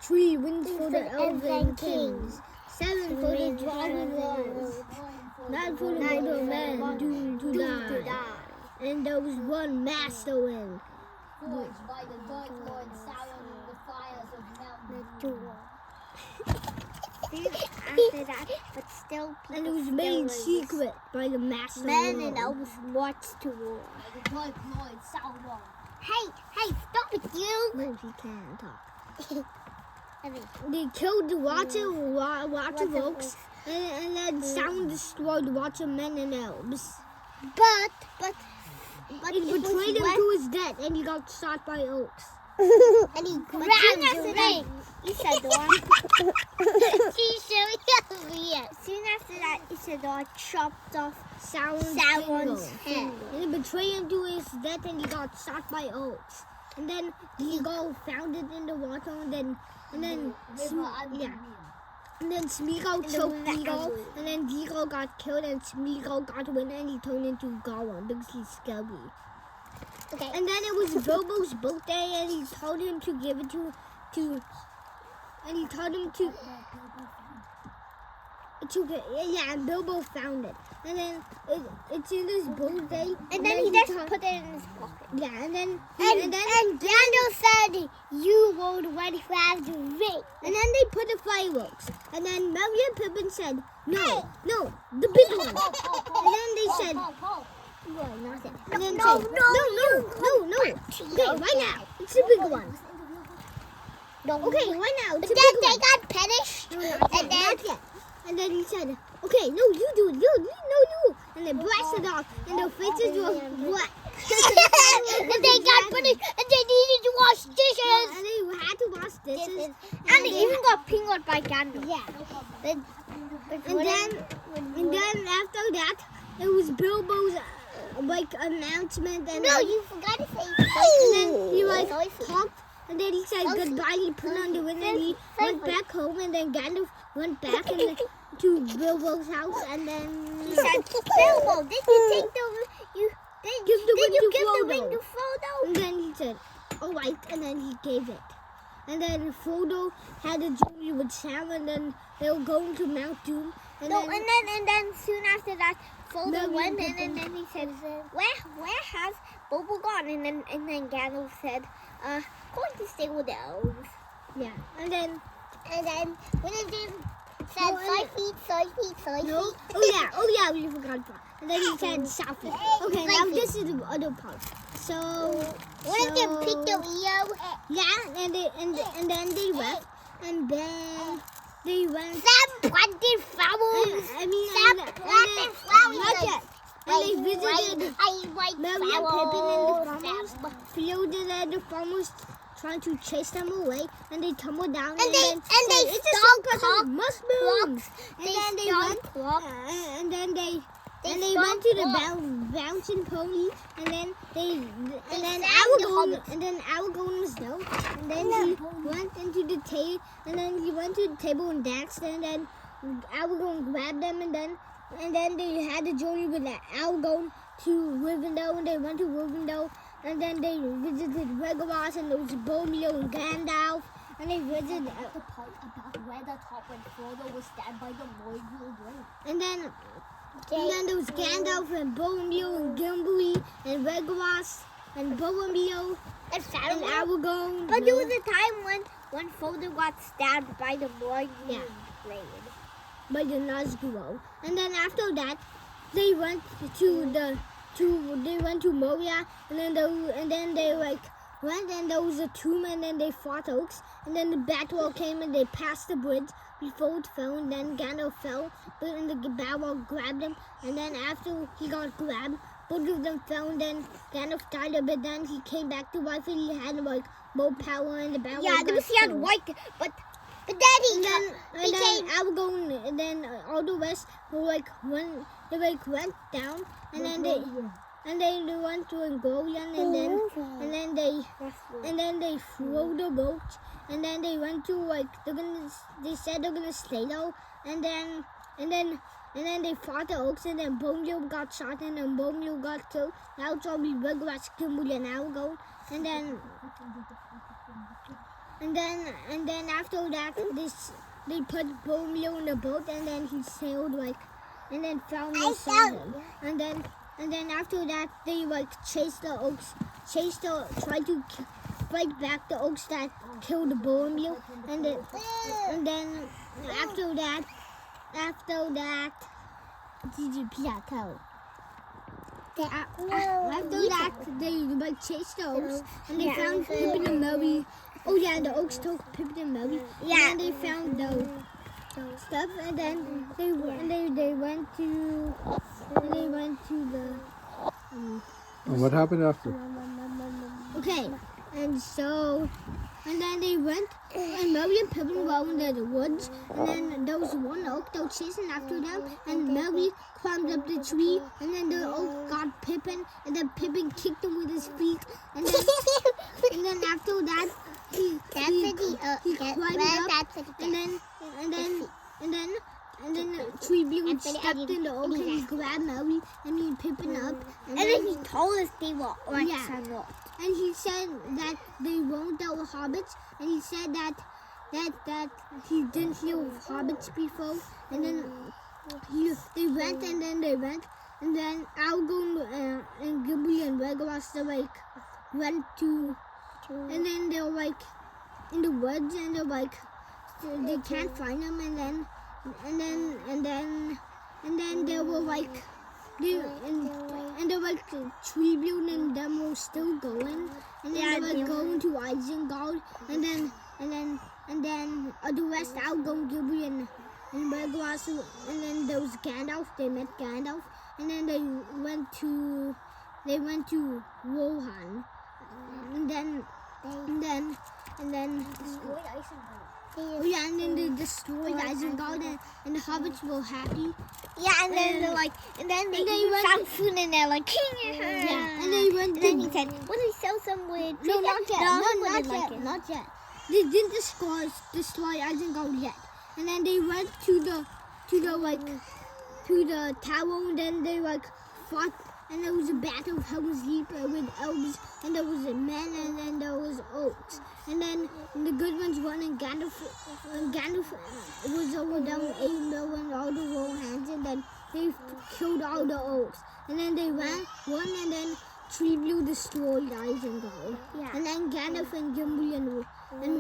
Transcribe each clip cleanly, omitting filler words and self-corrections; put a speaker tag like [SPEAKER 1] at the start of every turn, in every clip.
[SPEAKER 1] 3 wins for the Elven Kings. 7 for the Dragon Lords. 9 for the Mortal Men doomed to die. And there was 1 Master win.
[SPEAKER 2] Forged by the Dark Lord Sauron in the fires of Mount Doom.
[SPEAKER 3] After that, but still people
[SPEAKER 1] And it was made secret by the Master
[SPEAKER 3] men
[SPEAKER 1] Lord.
[SPEAKER 3] and elves marched to war.
[SPEAKER 2] By the Dark Lord Sauron.
[SPEAKER 3] Hey, stop it, you!
[SPEAKER 1] No, he can't talk.
[SPEAKER 3] I mean,
[SPEAKER 1] They killed the water oaks, and then Sauron destroyed water men and elves.
[SPEAKER 3] but
[SPEAKER 1] He betrayed him to his death, and he got shot by oaks.
[SPEAKER 3] and he grabbed the ring. Isildur. Soon after that, Isildur chopped off Sauron's head.
[SPEAKER 1] And he betrayed him to his death, and he got shot by oaks. And then Smeagol found it in the water, and then Smeagol choked Smeagol, and then Smeagol got killed, and Smeagol got win, and he turned into Gollum because he's scary.
[SPEAKER 3] Okay.
[SPEAKER 1] And then it was Bilbo's birthday, and he told him to give it and Bilbo found it. And then it's in his birthday.
[SPEAKER 3] And then he just put it in his pocket.
[SPEAKER 1] Yeah, and then
[SPEAKER 3] Gandalf said, "You won't ready to have the ring."
[SPEAKER 1] And then they put the fireworks. And then Merry and Pippin said, no, the big one. And then they said, well, nothing. And then
[SPEAKER 3] No.
[SPEAKER 1] Okay, why now? It's the big one.
[SPEAKER 3] No.
[SPEAKER 1] Okay, why now? It's
[SPEAKER 3] But
[SPEAKER 1] the
[SPEAKER 3] then
[SPEAKER 1] big
[SPEAKER 3] they
[SPEAKER 1] one.
[SPEAKER 3] got punished.
[SPEAKER 1] And then, and then he said, okay, no, you do it, you. And they blasted off, and their faces were black.
[SPEAKER 3] And they got punished, and they needed to wash dishes.
[SPEAKER 1] And they had to wash dishes.
[SPEAKER 3] And they even got pingled by Gandalf.
[SPEAKER 1] Yeah. And then after that, it was Bilbo's announcement. And
[SPEAKER 3] No,
[SPEAKER 1] then,
[SPEAKER 3] you forgot to say.
[SPEAKER 1] and then he talked. And then he said goodbye, he put on the ring, and he went back home, and then Gandalf went back to Bilbo's house, and then
[SPEAKER 3] He said, "Bilbo, did you take did you give the ring to Frodo?"
[SPEAKER 1] And then he said, all right, and then he gave it. And then Frodo had a journey with Sam, and then they were going to Mount Doom. And
[SPEAKER 3] then soon after that, Frodo went in, and then he said, "Where has Bilbo gone?" And then Gandalf said, "Going to stay with the elves."
[SPEAKER 1] Yeah, and then
[SPEAKER 3] when it did said 5 feet, 5 feet, 5 feet.
[SPEAKER 1] no, oh yeah, we forgot that. And then he said south feet. Okay, now this is the other part. So
[SPEAKER 3] When it did pick the Rio,
[SPEAKER 1] yeah, and then they left, and then they went.
[SPEAKER 3] Sam planted flowers. Sam planted flowers.
[SPEAKER 1] Not yet. And they visited
[SPEAKER 3] I like
[SPEAKER 1] Merry and Pippin and the
[SPEAKER 3] flowers.
[SPEAKER 1] farmers. Fielded and the farmers trying to chase them away, and they tumbled down.
[SPEAKER 3] And they
[SPEAKER 1] it's a
[SPEAKER 3] stopped
[SPEAKER 1] circus, must move.
[SPEAKER 3] They
[SPEAKER 1] And then they
[SPEAKER 3] stopped
[SPEAKER 1] went.
[SPEAKER 3] clocks.
[SPEAKER 1] And then they
[SPEAKER 3] They
[SPEAKER 1] went to the
[SPEAKER 3] stopped
[SPEAKER 1] bouncing pony, and then
[SPEAKER 3] sang the
[SPEAKER 1] Aragorn,
[SPEAKER 3] hobbits.
[SPEAKER 1] and then Aragorn was down, and then he went into the table, and then he went to the table and danced, and then Aragorn grabbed them, and then they had a journey with Aragorn to Rivendell, and they went to Rivendell, and then they visited Legolas, and there was Boromir and Gandalf, and they visited,
[SPEAKER 2] The part about where the top when Frodo was stabbed by the Mordor Wolf.
[SPEAKER 1] and then there was Gandalf and Boromir and Gimli and Legolas and Boromir
[SPEAKER 3] And
[SPEAKER 1] and Aragorn.
[SPEAKER 3] But there was a time when Frodo got stabbed by the Mordor blade.
[SPEAKER 1] By the Nazgul. And then after that, they went to Moria, and then they went, and there was a tomb, and then they fought oaks, and then the battle came, and they passed the bridge before it fell, and then Gandalf fell, but then the battle grabbed him, and then after he got grabbed, both of them fell, and then Gandalf died, but then he came back to life, and he had more power, and the battle
[SPEAKER 3] Because he had
[SPEAKER 1] killed.
[SPEAKER 3] white, but then he
[SPEAKER 1] And then Aragorn, and then all the rest were went down, and then they went to Angolian, and then they flew the boat, and then they went to they said they're gonna stay though, and then they fought the oaks, and then Boromir got shot, and then Boromir got killed. Now it's all Legolas, Gimli, and Aragorn, and then and then after that, they put Boromir in a boat, and then he sailed and then found the sun, and then after that, they chased the oaks, tried to fight back the oaks that killed Boromir, and then after that, after that, they chased the oaks, and they found Pippin and Merry. Oh yeah, the oaks took Pippin and Merry.
[SPEAKER 3] Yeah.
[SPEAKER 1] And then they found those stuff, and then they went to the.
[SPEAKER 4] And what happened after?
[SPEAKER 1] Okay, and then they went, and Merry and Pippin were in the woods, and then there was one oak that was chasing after them, and Merry climbed up the tree, and then the oak got Pippin, and then Pippin kicked him with his feet, and then after that, he climbed up, and then Treebeard stepped in the oak, and he grabbed Merry, and he Pippin up,
[SPEAKER 3] And then he told us they were orcs
[SPEAKER 1] Yeah.
[SPEAKER 3] or not.
[SPEAKER 1] and he said that they weren't the hobbits, and he said that he didn't hear of hobbits before, and then they went, and then Aragorn and Gimli and Legolas they went to, and then they were in the woods, and they can't find them, and then they were and they were Treebeard and them were still going, and then they were going to Isengard, and then the rest Aragorn, Gimli and Legolas, and then there was Gandalf. They met Gandalf, and then they went to Rohan, and then
[SPEAKER 2] Destroyed Isengard.
[SPEAKER 1] yeah, and then they destroyed Isengard, and the hobbits were happy.
[SPEAKER 3] Yeah, and then they're and then they found food, and they're like,
[SPEAKER 1] Yeah, and they went.
[SPEAKER 3] And then he said, "What do we sell some wood?"
[SPEAKER 1] No, not yet.
[SPEAKER 3] No,
[SPEAKER 1] No,
[SPEAKER 3] he
[SPEAKER 1] not
[SPEAKER 3] wouldn't like
[SPEAKER 1] yet.
[SPEAKER 3] it.
[SPEAKER 1] Not yet. They didn't destroy Isengard yet. And then they went to the tower, and then they fought, and there was a battle of Helm's Deep with elves, and there was a men, and then there was orcs. And then the good ones won, and Gandalf was over them with 8 million all the Rohans, and then they killed all the orcs. And then they won, and then Treebeard destroyed Isengard.
[SPEAKER 3] Yeah.
[SPEAKER 1] And then Gandalf and Gimli and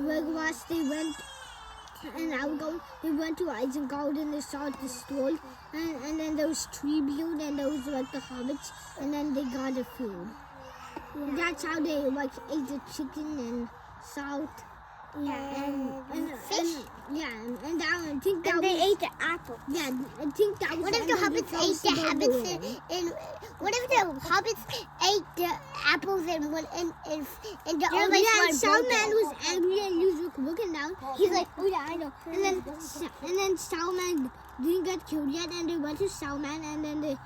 [SPEAKER 1] Legolas, they went, and Aragorn, they went to Isengard, and they saw it destroyed. And then there was Treebeard, and there was the hobbits, and then they got the food. That's how they ate the chicken and salt. And
[SPEAKER 3] fish.
[SPEAKER 1] And I think that
[SPEAKER 3] And they
[SPEAKER 1] was,
[SPEAKER 3] ate the apple.
[SPEAKER 1] yeah, I think that was.
[SPEAKER 3] What if the hobbits ate the hobbits and what if the hobbits ate the apples and the
[SPEAKER 1] Yeah,
[SPEAKER 3] others
[SPEAKER 1] yeah,
[SPEAKER 3] were
[SPEAKER 1] and Sauron
[SPEAKER 3] broken?
[SPEAKER 1] was angry, and he was looking down. He's like, oh yeah, I know. And then Sauron didn't get killed yet, and they went to Sauron, and then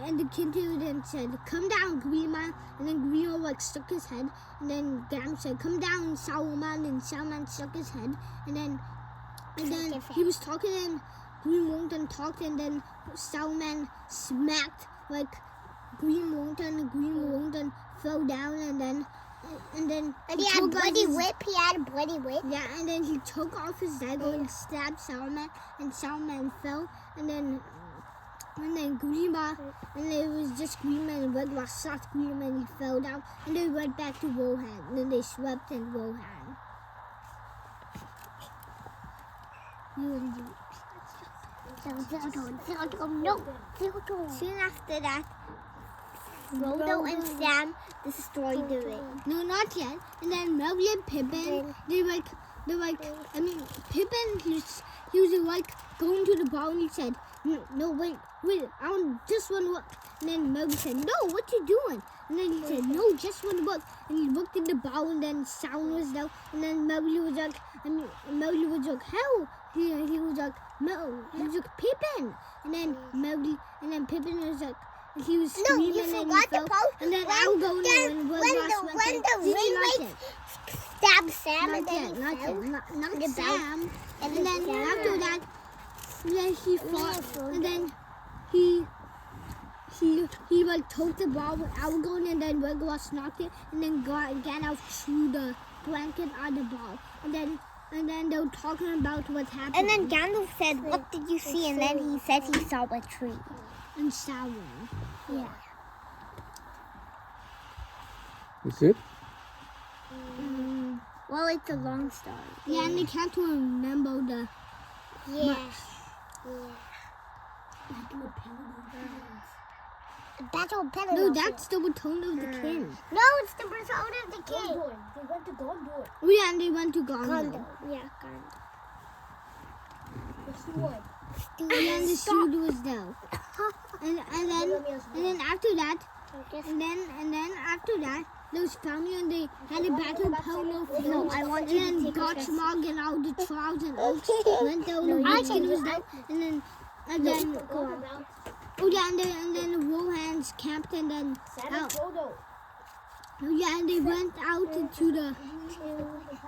[SPEAKER 1] and the king to them said, "Come down, Grima." And then Grima stuck his head, and then Gandalf said, "Come down, Sauron," and Sauron stuck his head, and then he was talking, and Green Lantern talked, and then Sauron smacked Green Lantern, and Green Lantern fell down, and then
[SPEAKER 3] He had a bloody whip. He had a bloody whip.
[SPEAKER 1] yeah, and then he took off his dagger and stabbed Sauron, and Sauron fell, and then Grima, and it was just Grima and Legolas shot Grima, and he fell down, and they went back to Rohan, and then they swept in Rohan.
[SPEAKER 3] No. Soon after that, Frodo and Sam destroyed the ring.
[SPEAKER 1] No, not yet. And then Merry and Pippin, Pippin, he was going to the bar, and he said, no, wait, I want just one look. And then Merry said, no, what you doing? And then he said, no, just one look. And he looked in the bar, and then Sauron was there, and then Merry was hell. He was like, no, he was like, Pippin. And then Pippin was like, he was
[SPEAKER 3] No,
[SPEAKER 1] screaming,
[SPEAKER 3] you
[SPEAKER 1] and he
[SPEAKER 3] forgot
[SPEAKER 1] fell.
[SPEAKER 3] the part
[SPEAKER 1] And then
[SPEAKER 3] when the ring stabbed Sam and then he fell.
[SPEAKER 1] not Sam. And then after that, he fought, and then he took the ball with Aragorn, and then Legolas knocked it, and then Gandalf threw the blanket on the ball, and then they were talking about what happened.
[SPEAKER 3] And then Gandalf said, "What did you see?" And then he said he saw a tree.
[SPEAKER 1] and Sauron.
[SPEAKER 3] Yeah.
[SPEAKER 4] That's it?
[SPEAKER 3] Well, it's a long story.
[SPEAKER 1] Yeah, and they can't remember the.
[SPEAKER 3] Yeah.
[SPEAKER 2] Battle Penalty.
[SPEAKER 1] No, that's the return of the king.
[SPEAKER 3] No, it's the return of the king.
[SPEAKER 2] Gondor. They went to Gondor.
[SPEAKER 1] Oh yeah, and they went to Gondor.
[SPEAKER 3] Gondor. Yeah, Gondor.
[SPEAKER 2] The sword.
[SPEAKER 1] Yeah, and the shield was there. And then after that, and then after that, those family and they had a battle polo field.
[SPEAKER 3] No, I want you to
[SPEAKER 1] and then
[SPEAKER 3] take a
[SPEAKER 1] got
[SPEAKER 3] guess.
[SPEAKER 1] smog and all the trolls and oaks went down. The Witchkin was there, and then oh yeah, and then the Rohans camped and then
[SPEAKER 2] Sam Frodo.
[SPEAKER 1] yeah, and they went out to the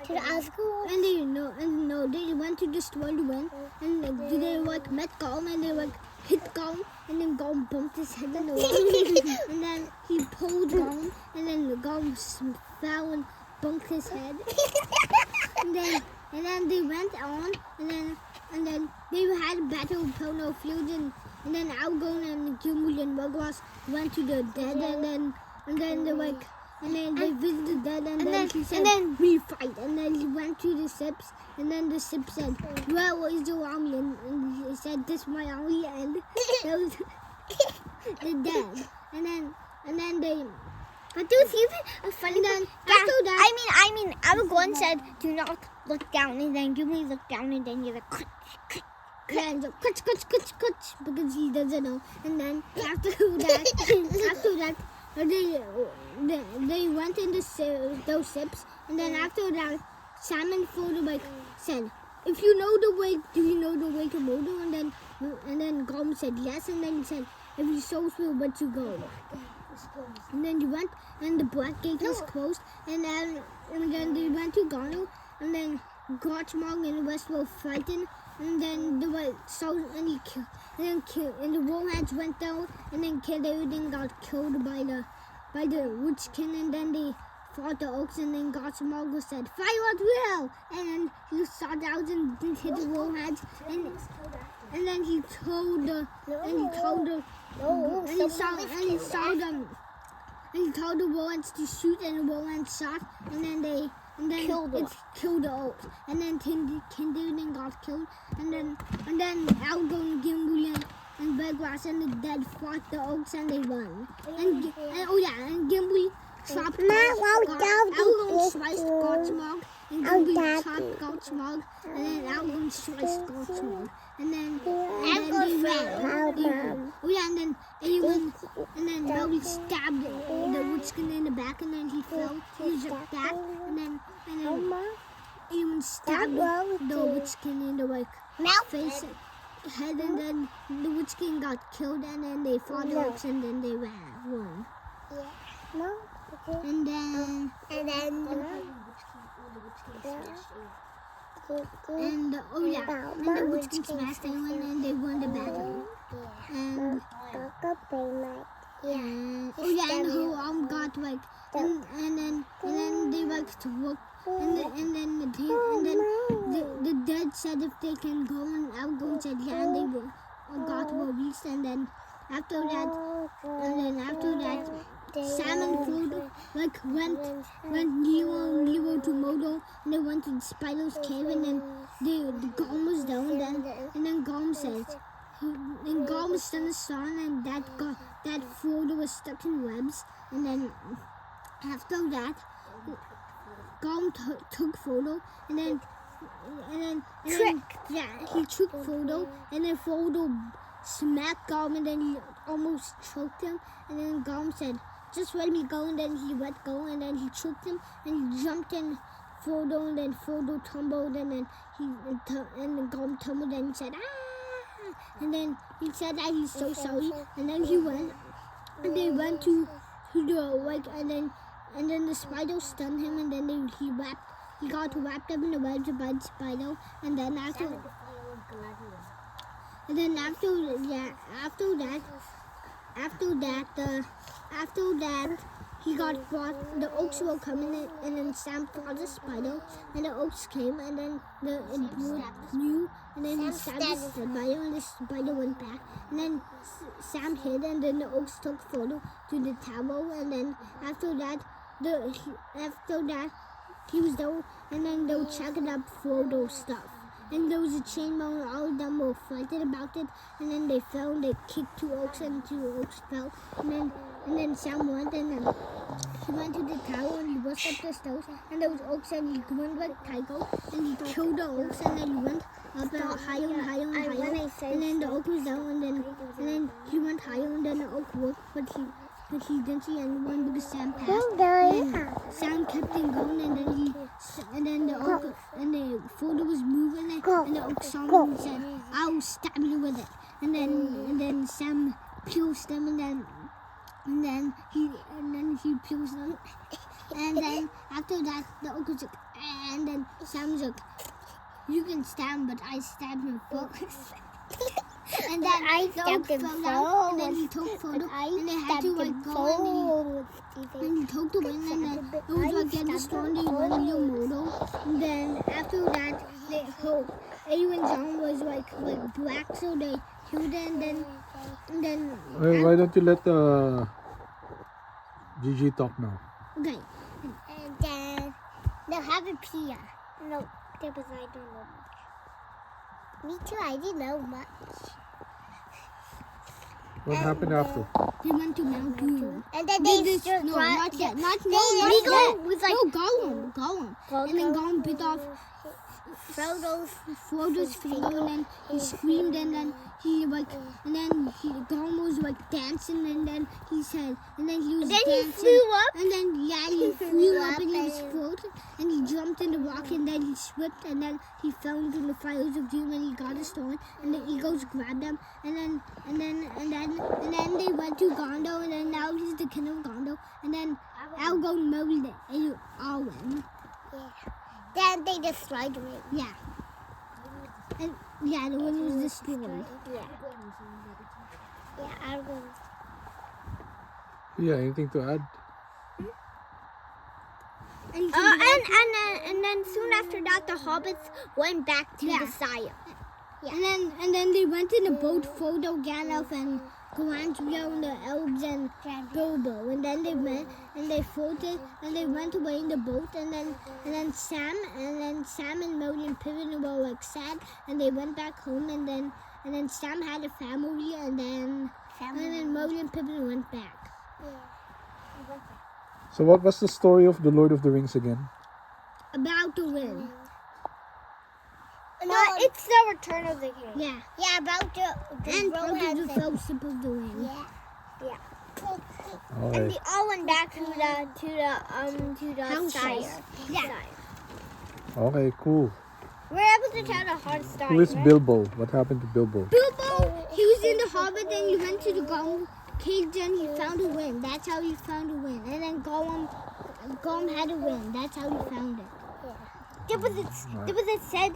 [SPEAKER 3] To the Asgore.
[SPEAKER 1] and they went to destroy the wind and they like met Gollum and they like hit Gollum and then Gollum bumped his head in the water and then he pulled Gollum and then the Gollum fell and bumped his head and then they went on and then they had a battle of Pelennor Field and then Aragorn and Gimli and Legolas went to the dead and then they like. And then they visited the dead, and then he said, we fight. And then he went to the ships, and then the ship said, where is your army? And he said, this is my army, and that was the dead. And then they...
[SPEAKER 3] But there was even a funny
[SPEAKER 1] And then
[SPEAKER 3] thing.
[SPEAKER 1] after that...
[SPEAKER 3] I mean, Aragorn said, "Do not look down," and then Gimli looked down, and then you're like,
[SPEAKER 1] Yeah, and so, kutch, because he doesn't know. And then after that, they went in those ships, and then after that, Simon Frodo like said, "If you know the way, do you know the way to Mordor?" And then Gollum said yes, and then he said, "If you souls will let you go." And then you went, and the Black Gate was closed, and then they went to Gondor, and then Gottmog and the rest were fighting, and then the Rohans went down, and then everything got killed by the Witchkin, and then they fought the Oaks, and then Gottmog said, "Fire at will!" And then he shot out and hit the Rohans, and then he told the Rohans to shoot, and the Rohans shot, and then
[SPEAKER 3] Killed
[SPEAKER 1] it killed the Oaks, and then Kindle got killed, and then Aragorn, Gimli, and Legolas and the dead fought the Oaks, and they won. And Gimli chopped Aragorn sliced Gottmog, and Gimli chopped Gottmog, and then Aragorn sliced Gottmog, and then they ran. And then Belly stabbed the Witchkin in the back, and then he fell. He jumped back, and then Ewan stabbed the Witchkin in the face, head, and then the Witchkin got killed, and then they fought the Oaks, and then they won. And then and the Witchkin smashed everyone, and they won the battle. And and who got like and then they like to work and then the dead said if they can go, and Aragorn said yeah, and they got released, and then after that Sam and Frodo like went nearer to Mordor, and they went to Spider's cave, and then the Gollum was down, and then Gollum said. And Gollum was in the sun, and that Frodo was stuck in webs. And then after that, Gollum took Frodo, and then he tricked Frodo, and then Frodo smacked Gollum, and then he almost choked him. And then Gollum said, "Just let me go," and then he let go, and then he choked him, and he jumped in Frodo, and then Frodo tumbled, and then and Gollum tumbled, and he said, "Ah!" And then he said that he's so sorry, and then he went, and they went to the and then the spider stunned him, and then he got wrapped up in the webs by the spider, and then after that he got fought. The oaks were coming in, and then Sam fought the spider, and the oaks came, and then it blew, and then he stabbed the spider, and the spider went back, and then Sam hid, and then the oaks took photo to the tower, and then after that he was there, and then they were checking up Frodo stuff. And there was a chainmail, and all of them were fighting about it. And then they fell, and they kicked 2 oaks, and 2 oaks fell. And then Sam went, and then he went to the tower, and he rushed up the stairs. And there was oaks, and he went like Tycho, and he killed the oaks, and then he went up higher and higher and higher. And then the oak was down, and then he went higher, and then the oak worked, but he didn't see anyone because Sam passed. And Sam kept on going, and then the oak, and the Frodo was moving, and the oak saw him and said, "I'll stab you with it." And then Sam pierced him, and then he pierced him, and then after that the oak was like, and then Sam was like, "You can stab, but I stabbed him first." And then
[SPEAKER 3] I
[SPEAKER 1] the oak
[SPEAKER 3] stabbed him
[SPEAKER 1] fell down, and then he
[SPEAKER 3] first.
[SPEAKER 1] took photo,
[SPEAKER 3] I
[SPEAKER 1] and they had to like go, and he took the win, and then it was like get the stone, they won your model. And then after that, Eowyn's arm was like black, so they killed it, and then
[SPEAKER 4] Hey, why don't you let Gigi talk now?
[SPEAKER 1] okay.
[SPEAKER 3] And then they'll have a Pia. No, because I don't know much. Me too, I didn't know much.
[SPEAKER 4] What happened after?
[SPEAKER 1] They went to Mount Doom.
[SPEAKER 3] And then
[SPEAKER 1] They
[SPEAKER 3] they
[SPEAKER 1] just, no, not yet. Not
[SPEAKER 3] they
[SPEAKER 1] yet.
[SPEAKER 3] illegal was like
[SPEAKER 1] No, Gollum. And then Gollum bit off Frodo's finger, and then he screamed, and then Gollum was like dancing, and then he said, and then he was
[SPEAKER 3] Then
[SPEAKER 1] dancing.
[SPEAKER 3] he flew up.
[SPEAKER 1] And then he flew up, and he was floating, and he jumped in the rock, and then he slipped, and then he fell into the fires of doom, and he got a stone, and the eagles grabbed him, and then they went to Gondor, and then now he's the king of Gondor, and then Aragorn married Arwen.
[SPEAKER 3] Yeah. Then they destroyed the ring.
[SPEAKER 1] Yeah. And yeah, the one was destroyed.
[SPEAKER 3] Yeah. Yeah, I will.
[SPEAKER 4] Yeah, anything to add?
[SPEAKER 1] And
[SPEAKER 3] And then soon after that, the hobbits went back to the Shire.
[SPEAKER 1] and then they went in a boat, Frodo, Gandalf, and Galadriel, and the elves, and Bilbo, and then they went and they floated, and they went away in the boat, and then Sam and Merry and Pippin were like sad, and they went back home, and then Sam had a family, and then Merry and Pippin went back.
[SPEAKER 4] So what was the story of the Lord of the Rings again?
[SPEAKER 1] About the wind.
[SPEAKER 3] No, it's the Return of the King.
[SPEAKER 1] Yeah.
[SPEAKER 3] Yeah, about the
[SPEAKER 1] And
[SPEAKER 3] romance.
[SPEAKER 1] the fellowship of the ring.
[SPEAKER 3] Yeah. Yeah. And
[SPEAKER 4] Alright.
[SPEAKER 3] they all went back to the
[SPEAKER 1] Houses.
[SPEAKER 3] Shire.
[SPEAKER 1] Yeah.
[SPEAKER 3] Shire.
[SPEAKER 4] Okay, cool.
[SPEAKER 3] We're able to tell the hard story.
[SPEAKER 4] Who is
[SPEAKER 3] right?
[SPEAKER 4] Bilbo? What happened to Bilbo?
[SPEAKER 1] Bilbo, he was in the Hobbit, and he went to the Gollum cave, and he found a wind. That's how he found a wind. And then Gollum had a wind. That's how he found it.
[SPEAKER 3] Yeah, but it said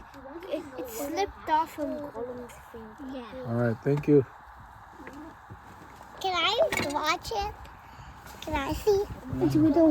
[SPEAKER 3] it slipped off from Gollum's finger.
[SPEAKER 1] Yeah.
[SPEAKER 4] Alright, thank you.
[SPEAKER 3] Can I watch it? Can I see?
[SPEAKER 1] It's with the